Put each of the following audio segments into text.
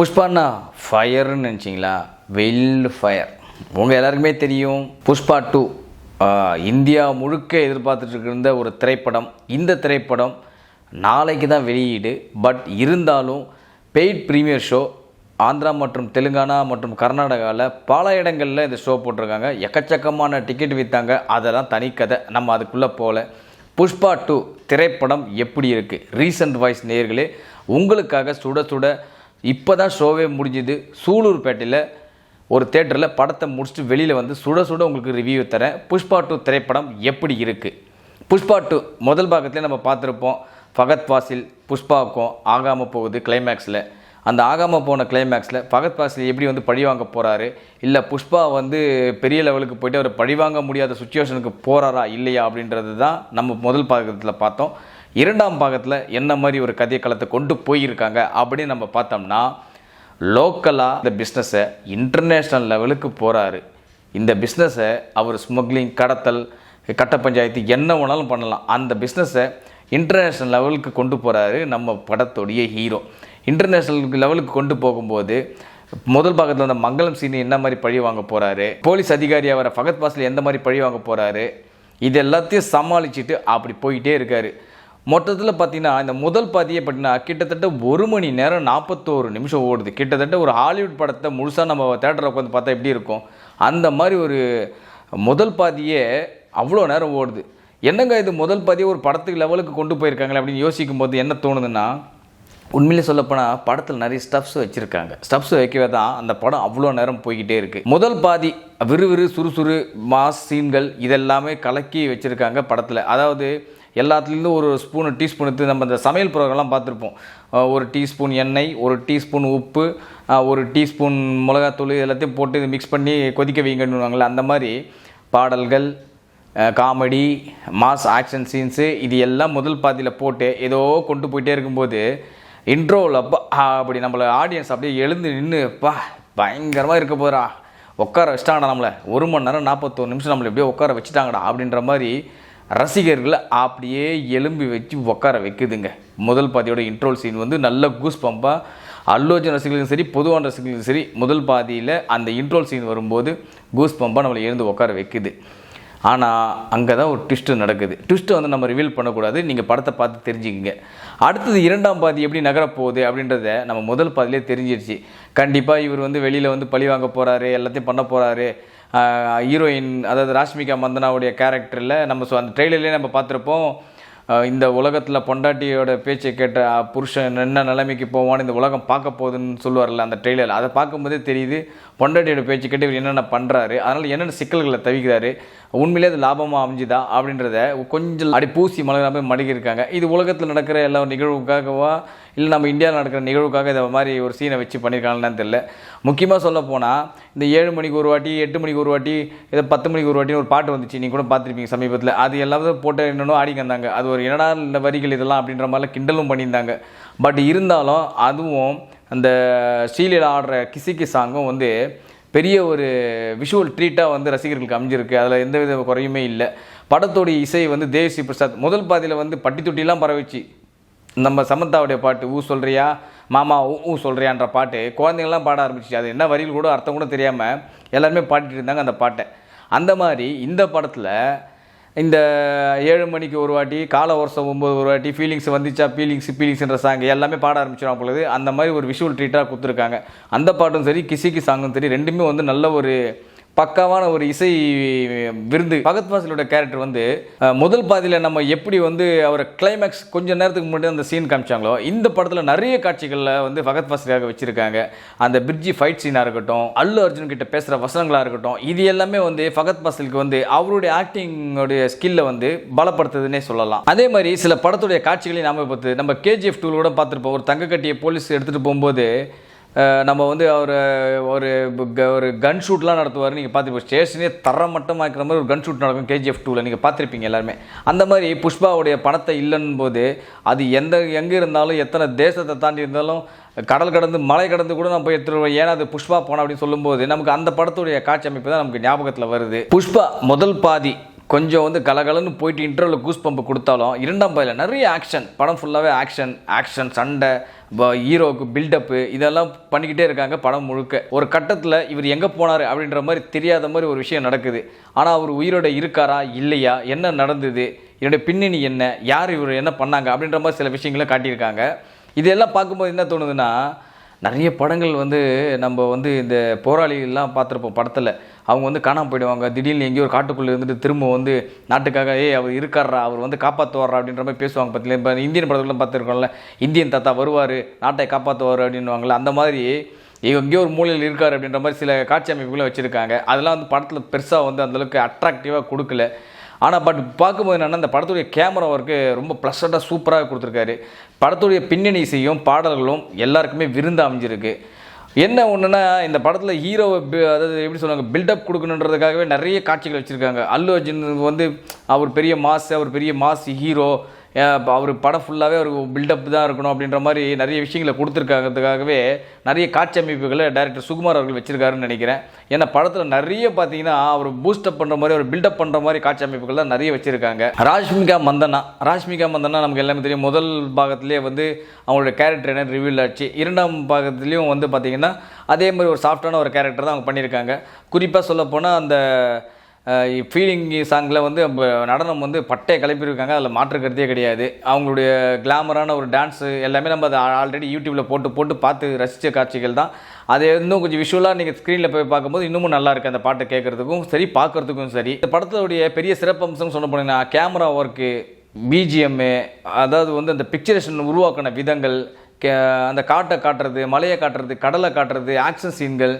புஷ்பான்னா ஃபயர்னு நினச்சிங்களா? Wild fire. உங்கள் எல்லாருக்குமே தெரியும் புஷ்பா 2 இந்தியா முழுக்க எதிர்பார்த்துட்டு இருந்த ஒரு திரைப்படம். இந்த திரைப்படம் நாளைக்கு தான் வெளியீடு. பட் இருந்தாலும் பெய்ட் ப்ரீமியர் ஷோ ஆந்திரா மற்றும் தெலுங்கானா மற்றும் கர்நாடகாவில் பல இடங்களில் இந்த ஷோ போட்டிருக்காங்க. எக்கச்சக்கமான டிக்கெட் விற்றாங்க. அதெல்லாம் தனிக்கதை, நம்ம அதுக்குள்ளே போகல. புஷ்பா 2 திரைப்படம் எப்படி இருக்குது? ரீசன்ட் வாய்ஸ் நேயர்களே, உங்களுக்காக சுட சுட இப்போ தான் ஷோவே முடிஞ்சுது. சூலூர்பேட்டையில் ஒரு தேட்டரில் படத்தை முடிச்சுட்டு வெளியில் வந்து சுட சுட உங்களுக்கு ரிவ்யூ தரேன். புஷ்பா 2 திரைப்படம் எப்படி இருக்குது? புஷ்பா 2 முதல் பாகத்திலே நம்ம பார்த்துருப்போம். ஃபகத் ஃபாசில் புஷ்பாவுக்கும் ஆகாமல் போகுது கிளைமேக்ஸில். அந்த ஆகாமல் போன கிளைமேக்ஸில் ஃபகத் ஃபாசில் எப்படி வந்து பழிவாங்க போகிறாரு, இல்லை புஷ்பா வந்து பெரிய லெவலுக்கு போய்ட்டு அவர் பழிவாங்க முடியாத சுச்சுவேஷனுக்கு போகிறாரா இல்லையா அப்படின்றது தான் நம்ம முதல் பாகத்தில் பார்த்தோம். இரண்டாம் பாகத்தில் என்ன மாதிரி ஒரு கதை களத்தை கொண்டு போயிருக்காங்க அப்படின்னு நம்ம பார்த்தோம்னா, லோக்கலாக இந்த பிஸ்னஸை இன்டர்நேஷ்னல் லெவலுக்கு போகிறாரு. இந்த பிஸ்னஸை அவர் ஸ்மக்லிங், கடத்தல், கட்ட பஞ்சாயத்து என்ன வேணாலும் பண்ணலாம். அந்த பிஸ்னஸை இன்டர்நேஷ்னல் லெவலுக்கு கொண்டு போகிறாரு நம்ம படத்துடைய ஹீரோ. இன்டர்நேஷ்னல் லெவலுக்கு கொண்டு போகும்போது முதல் பாகத்தில் வந்த மங்களம் சீனி என்ன மாதிரி பழி வாங்க போகிறாரு, போலீஸ் அதிகாரியாக வர ஃபகத் ஃபாசில் எந்த மாதிரி பழி வாங்க போகிறாரு, இது எல்லாத்தையும் சமாளிச்சுட்டு அப்படி போயிட்டே இருக்கார். மொத்தத்தில் பார்த்தீங்கன்னா இந்த முதல் பாதியை பார்த்தீங்கன்னா கிட்டத்தட்ட 1 மணி நேரம் 41 நிமிஷம் ஓடுது. கிட்டத்தட்ட ஒரு ஹாலிவுட் படத்தை முழுசாக நம்ம தேட்டரில் உட்காந்து பார்த்தா எப்படி இருக்கும், அந்த மாதிரி ஒரு முதல் பாதியே அவ்வளோ நேரம் ஓடுது. என்னங்க இது முதல் பாதியை ஒரு படத்துக்கு லெவலுக்கு கொண்டு போயிருக்காங்களே அப்படின்னு யோசிக்கும் போது என்ன தோணுதுன்னா, உண்மையிலே சொல்லப்போனால் படத்தில் நிறைய ஸ்டப்ஸ் வச்சுருக்காங்க. ஸ்டப்ஸ் வைக்கவே தான் அந்த படம் அவ்வளோ நேரம் போய்கிட்டே இருக்குது. முதல் பாதி விறுவிறு சுறுசுறு மாஸ் சீன்கள் இதெல்லாமே கலக்கி வச்சுருக்காங்க படத்தில். அதாவது எல்லாத்துலேருந்து ஒரு ஸ்பூனு டீஸ்பூன் எடுத்து நம்ம இந்த சமையல் ப்ரோக்ராம்லாம் பார்த்துருப்போம். ஒரு டீஸ்பூன் எண்ணெய், ஒரு டீஸ்பூன் உப்பு, ஒரு டீஸ்பூன் மிளகாத்தூள் எல்லாத்தையும் போட்டு இது மிக்ஸ் பண்ணி கொதிக்க வைங்கன்னுவாங்களே, அந்த மாதிரி பாடல்கள், காமெடி, மாஸ் ஆக்ஷன் சீன்ஸு இது எல்லாம் முதல் பாதியில் போட்டு ஏதோ கொண்டு போயிட்டே இருக்கும்போது இன்ட்ரோவில் அப்படி நம்மளை ஆடியன்ஸ் அப்படியே எழுந்து நின்று பயங்கரமாக இருக்க போகிறா, உட்கார வச்சிட்டாங்கடா நம்மளை 1 மணி நேரம் 41 நிமிஷம் நம்மளை எப்படியே உட்கார வச்சுட்டாங்கடா அப்படின்ற மாதிரி ரசிகர்களை அப்படியே எலும்பி வச்சு உட்கார வைக்குதுங்க. முதல் பாதியோட இன்ட்ரோல் சீன் வந்து நல்ல கூஸ் பம்பாக அல்லு அர்ஜுன் ரசிகர்களுக்கும் சரி பொதுவான ரசிகர்களுக்கும் சரி முதல் பாதியில் அந்த இன்ட்ரோல் சீன் வரும்போது கூஸ் பம்பாக நம்மளை எழுந்து உட்கார வைக்குது. ஆனால் அங்கே தான் ஒரு ட்விஸ்ட்டு நடக்குது. ட்விஸ்ட்டை வந்து நம்ம ரிவீல் பண்ணக்கூடாது, நீங்கள் படத்தை பார்த்து தெரிஞ்சுக்கிங்க. அடுத்தது இரண்டாம் பாதி எப்படி நகரப்போகுது அப்படின்றத நம்ம முதல் பாதியிலே தெரிஞ்சிருச்சு. கண்டிப்பாக இவர் வந்து வெளியில் வந்து பழி வாங்க போகிறாரு, எல்லாத்தையும் பண்ண போகிறாரு. ஹீரோயின் அதாவது ராஷ்மிகா மந்தனாவுடைய கேரக்டரில் நம்ம அந்த ட்ரெய்லர்லேயே நம்ம பார்த்துருப்போம். இந்த உலகத்தில் பொண்டாட்டியோட பேச்சை கேட்ட புருஷன் என்ன நிலைமைக்கு போவான்னு இந்த உலகம் பார்க்க போகுதுன்னு சொல்லுவார்ல அந்த ட்ரெய்லரில். அதை பார்க்கும்போதே தெரியுது பொண்டாட்டியோட பேச்சு கேட்டு இவர் என்னென்ன பண்ணுறாரு, அதனால் என்னென்ன சிக்கல்களை தவிக்கிறாரு, உண்மையிலே அது லாபமாக அமைஞ்சுதா அப்படின்றத கொஞ்சம் அடி பூசி மலராக மடங்கியிருக்காங்க. இது உலகத்தில் நடக்கிற எல்லா நிகழ்வுக்காகவா இல்லை நம்ம இந்தியாவில் நடக்கிற நிகழ்வுக்காக இதை மாதிரி ஒரு சீனை வச்சு பண்ணியிருக்காங்கன்னு தெரியல. முக்கியமாக சொல்ல போனால் இந்த 7 மணிக்கு ஒரு வாட்டி, 8 மணிக்கு ஒரு வாட்டி, இதை 10 மணிக்கு ஒரு வாட்டின்னு ஒரு பாட்டு வந்துச்சு, நீங்கள் கூட பார்த்துருப்பீங்க சமீபத்தில். அது எல்லாத்தையும் போட்டு என்னென்னோ ஆடிக்க வந்தாங்க. அது ஒரு என்னடா இந்த வரிகள் இதெல்லாம் அப்படின்ற மாதிரிலாம் கிண்டலும் பண்ணியிருந்தாங்க. பட் இருந்தாலும் அதுவும் அந்த ஸ்ரீலீலா ஆடுற கிசிக்கி சாங்கும் வந்து பெரிய ஒரு விஷுவல் ட்ரீட்டாக வந்து ரசிகர்களுக்கு அமைஞ்சிருக்கு. அதில் எந்த வித குறையுமே இல்லை. படத்தோடைய இசை வந்து தேவிஸ்ரீ பிரசாத் முதல் பாதியில் வந்து பட்டி தொட்டிலாம் பரவிச்சு. நம்ம சமந்தாவுடைய பாட்டு ஊ சொல்கிறியா மாமா ஊ சொல்கிறியான்ற பாட்டு குழந்தைங்கள்லாம் பாட ஆரம்பிச்சிச்சு. அது என்ன வரிகள் கூட அர்த்தம் கூட தெரியாமல் எல்லாருமே பாடிட்டு இருந்தாங்க அந்த பாட்டை. அந்த மாதிரி இந்த படத்தில் இந்த 7 மணிக்கு ஒரு வாட்டி, காலை வருஷம் 9 ஒரு வாட்டி, ஃபீலிங்ஸ் வந்துச்சா ஃபீலிங்ஸ்ன்ற சாங் எல்லாமே பாட ஆரம்பிச்சிடும் பொழுது அந்த மாதிரி ஒரு விஷுவல் ட்ரீட்டாக கொடுத்துருக்காங்க. அந்த பாட்டும் சரி கிசிக்கு சாங்கும் சரி ரெண்டுமே வந்து நல்ல ஒரு பக்காவான ஒரு இசை விருந்து. ஃபகத் ஃபாசிலோட கேரக்டர் வந்து முதல் பாதியில் நம்ம எப்படி வந்து அவர் கிளைமேக்ஸ் கொஞ்சம் நேரத்துக்கு முன்னாடி அந்த சீன் காமிச்சாங்களோ, இந்த படத்தில் நிறைய காட்சிகளில் வந்து ஃபகத் ஃபாசிலுக்காக வச்சுருக்காங்க. அந்த பிரிட்ஜி ஃபைட் சீனாக இருக்கட்டும், அல்லு அர்ஜுன் கிட்ட பேசுகிற வசனங்களாக இருக்கட்டும், இது எல்லாமே வந்து ஃபகத் ஃபாசிலுக்கு வந்து அவருடைய ஆக்டிங்கோடைய ஸ்கில்லை வந்து பலப்படுத்துதுன்னே சொல்லலாம். அதே மாதிரி சில படத்துடைய காட்சிகளையும் நாம பார்த்து நம்ம KGF 2 கூட பார்த்துருப்போம். ஒரு தங்க கட்டியை போலீஸ் எடுத்துகிட்டு போகும்போது நம்ம வந்து அவர் ஒரு கன் ஷூட்லாம் நடத்துவார். நீங்கள் பார்த்துருப்போம். ஸ்டேஷனே தரமட்டமாக இருக்கிற மாதிரி ஒரு கன் ஷூட் நடக்கும் KGF 2ல். நீங்கள் பார்த்துருப்பீங்க எல்லாருமே. அந்த மாதிரி புஷ்பாவுடைய பணத்தை இல்லைன்னு போது அது எங்கே இருந்தாலும் எத்தனை தேசத்தை தாண்டி இருந்தாலும் கடல் கடந்து மலை கடந்து கூட நம்ம போய் எடுத்துருவோம். ஏன்னா அது புஷ்பா போனோம் அப்படின்னு சொல்லும்போது நமக்கு அந்த படத்துடைய காட்சி அமைப்பு தான் நமக்கு ஞாபகத்தில் வருது. புஷ்பா முதல் பாதி கொஞ்சம் வந்து கலகலன்னு போயிட்டு இன்டர்வலில் கூஸ் பம்பு கொடுத்தாலும் இரண்டாம் பாதியில் நிறைய ஆக்ஷன், படம் ஃபுல்லாகவே ஆக்ஷன் சண்டை, ஹீரோவுக்கு பில்டப்பு இதெல்லாம் பண்ணிக்கிட்டே இருக்காங்க படம் முழுக்க. ஒரு கட்டத்தில் இவர் எங்கே போனார் அப்படின்ற மாதிரி தெரியாத மாதிரி ஒரு விஷயம் நடக்குது. ஆனால் அவர் உயிரோட இருக்காரா இல்லையா, என்ன நடந்தது, என்னுடைய பின்னணி என்ன, யார் இவர் என்ன பண்ணாங்க அப்படின்ற மாதிரி சில விஷயங்களை காட்டியிருக்காங்க. இதெல்லாம் பார்க்கும்போது என்ன தோணுதுன்னா, நிறைய படங்கள் நம்ம இந்த போராளிகள்லாம் பார்த்துருப்போம். படத்தில் அவங்க காணாமல் போயிடுவாங்க, திடீர்னு எங்கேயோ ஒரு காட்டுக்குள்ளே இருந்துட்டு திரும்ப நாட்டுக்காக அவர் இருக்காரா, அவர் காப்பாற்றுவாரா அப்படின்ற மாதிரி பேசுவாங்க. பற்றில இப்போ இந்தியன் படத்துலாம் பார்த்துருக்கோம்ல, இந்தியன் தாத்தா வருவார் நாட்டை காப்பாற்றுவார் அப்படின்வாங்கள்ல, அந்த மாதிரி எங்கேயோ ஒரு மூலையில் இருக்கார் அப்படின்ற மாதிரி சில காட்சி அமைப்புகளை வச்சுருக்காங்க. அதெல்லாம் படத்தில் பெருசாக அந்தளவுக்கு அட்ராக்டிவாக கொடுக்கல. ஆனால் பார்க்கும்போது என்னென்னா, இந்த படத்துடைய கேமரா ஒர்க்கு ரொம்ப ப்ளசண்ட்டாக சூப்பராக கொடுத்துருக்காரு. படத்துடைய பின்னணி இசையும் பாடல்களும் எல்லாருக்குமே விருந்து அமைஞ்சிருக்கு. என்ன ஒன்றுனா, இந்த படத்தில் ஹீரோவை அதாவது எப்படி சொல்லுவாங்க, பில்டப் கொடுக்கணுன்றதுக்காகவே நிறைய காட்சிகள் வச்சுருக்காங்க. அல்லு அர்ஜுன் அவர் பெரிய மாஸ் ஹீரோ, அவர் படம் ஃபுல்லாகவே ஒரு பில்டப் தான் இருக்கணும் அப்படின்ற மாதிரி நிறைய விஷயங்களை கொடுத்துருக்காங்கிறதுக்காகவே நிறைய காட்சி அமைப்புகளை டைரக்டர் சுகுமார் அவர்கள் வச்சுருக்காருன்னு நினைக்கிறேன். ஏன்னா படத்தில் நிறைய பார்த்தீங்கன்னா அவர் பூஸ்டப் பண்ணுற மாதிரி, ஒரு பில்டப் பண்ணுற மாதிரி காட்சி அமைப்புகள் தான் நிறைய வச்சுருக்காங்க. ராஷ்மிகா மந்தனா நமக்கு எல்லாமே தெரியும். முதல் பாகத்திலே அவங்களோட கேரக்டர் என்ன ரிவீல் ஆச்சு. இரண்டாம் பாகத்துலேயும் பார்த்தீங்கன்னா அதே மாதிரி ஒரு சாஃப்டான ஒரு கேரக்டர் தான் அவங்க பண்ணியிருக்காங்க. குறிப்பாக சொல்லப்போனால் அந்த ஃபீலிங் சாங்கில் நடனம் பட்டையை கிளப்பியிருக்காங்க, அதில் மாற்றுக்கிறதே கிடையாது. அவங்களுடைய கிளாமரான ஒரு டான்ஸு எல்லாமே நம்ம அதை ஆல்ரெடி யூடியூப்பில் போட்டு பார்த்து ரசித்த காட்சிகள் தான். அது இன்னும் கொஞ்சம் விஷுவலாக நீங்கள் ஸ்க்ரீனில் போய் பார்க்கும்போது இன்னமும் நல்லா இருக்குது. அந்த பாட்டை கேட்குறதுக்கும் சரி, பார்க்குறதுக்கும் சரி. இந்த படத்துடைய பெரிய சிறப்பம்சம் சொன்ன போனீங்கன்னா, கேமரா ஒர்க்கு, பிஜிஎம்மு, அதாவது அந்த பிக்சரேஷன் உருவாக்கின விதங்கள், அந்த காட்டுறது, மலையை காட்டுறது, கடலை காட்டுறது, ஆக்ஷன் சீன்கள்,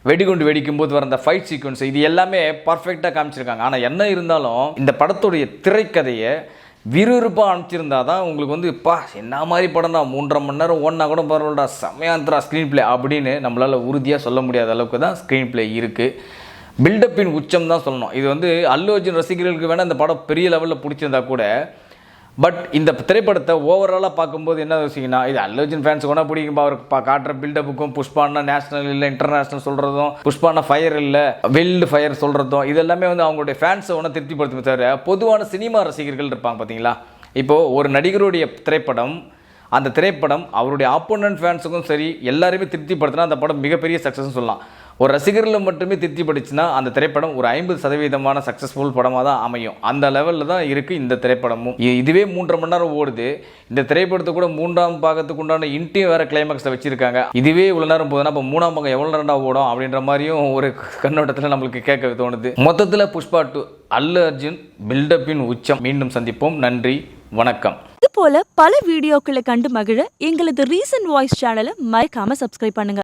வெடிகுண்டு வெடிக்கும்போது வர அந்த ஃபைட் சீக்வன்ஸ், இது எல்லாமே பர்ஃபெக்டாக காமிச்சிருக்காங்க. ஆனால் என்ன இருந்தாலும் இந்த படத்துடைய திரைக்கதையை விறுவிறுப்பாக அனுப்பிச்சிருந்தா தான் உங்களுக்கு என்ன மாதிரி படம் தான், 3.5 மணி நேரம் ஓடினா கூட பரவாயில்லடா, செமையாந்திரா ஸ்க்ரீன் பிளே அப்படின்னு நம்மளால் உறுதியாக சொல்ல முடியாத அளவுக்கு தான் ஸ்க்ரீன் பிளே இருக்குது. பில்டப்பின் உச்சம் தான் சொல்லணும். இது அல்லு அர்ஜுன் ரசிகர்களுக்கு வேணால் இந்த படம் பெரிய லெவலில் பிடிச்சிருந்தா கூட, பட் இந்த திரைப்படத்தை ஓவராலாக பார்க்கும்போது என்ன யோசிங்கன்னா, இது அல்லு அர்ஜுன் ஃபேன்ஸ் கூட பிடிக்கும். அவர் காட்டுற பில்டப்புக்கும், புஷ்பானா நேஷனல் இல்லை இன்டர்நேஷனல் சொல்கிறதும், புஷ்பானா ஃபயர் இல்லை வெல்டு ஃபயர் சொல்கிறதும், இது எல்லாமே அவங்களுடைய ஃபேன்ஸை திருப்திப்படுத்தும். தவிர பொதுவான சினிமா ரசிகர்கள் இருப்பாங்க பார்த்தீங்களா. இப்போது ஒரு நடிகருடைய திரைப்படம், அந்த திரைப்படம் அவருடைய ஆப்போனன்ட் ஃபேன்ஸுக்கும் சரி எல்லாருமே திருப்திப்படுத்தினா அந்த படம் மிகப்பெரிய சக்ஸஸ்ன்னு சொல்லலாம். ஒரு ரசிகர்கள் மட்டுமே திருப்திப்படுச்சுன்னா அந்த திரைப்படம் ஒரு 50% சக்ஸஸ்ஃபுல் படமாக தான் அமையும். அந்த லெவலில் தான் இருக்குது இந்த திரைப்படமும். இதுவே 3.5 மணி நேரம் ஓடுது. இந்த திரைப்படத்தை கூட 3ஆம் பாகத்துக்கு உண்டான இன்ட்ரியும் வேறு கிளைமேக்ஸில் வச்சுருக்காங்க. இதுவே இவ்வளோ நேரம் போகுதுன்னா அப்போ 3ஆம் பாகம் எவ்வளோ நேரம் ஓடும் அப்படின்ற மாதிரியும் ஒரு கண்ணோட்டத்தில் நம்மளுக்கு கேட்க தோணுது. மொத்தத்தில் புஷ்பா 2 அல்லு அர்ஜுன் பில்டப்பின் உச்சம். மீண்டும் சந்திப்போம். நன்றி, வணக்கம். இது போல பல வீடியோக்களை கண்டு மகிழ எங்களது ரீசன்ட் வாய்ஸ் சேனலை மறக்காம சப்ஸ்கிரைப் பண்ணுங்க.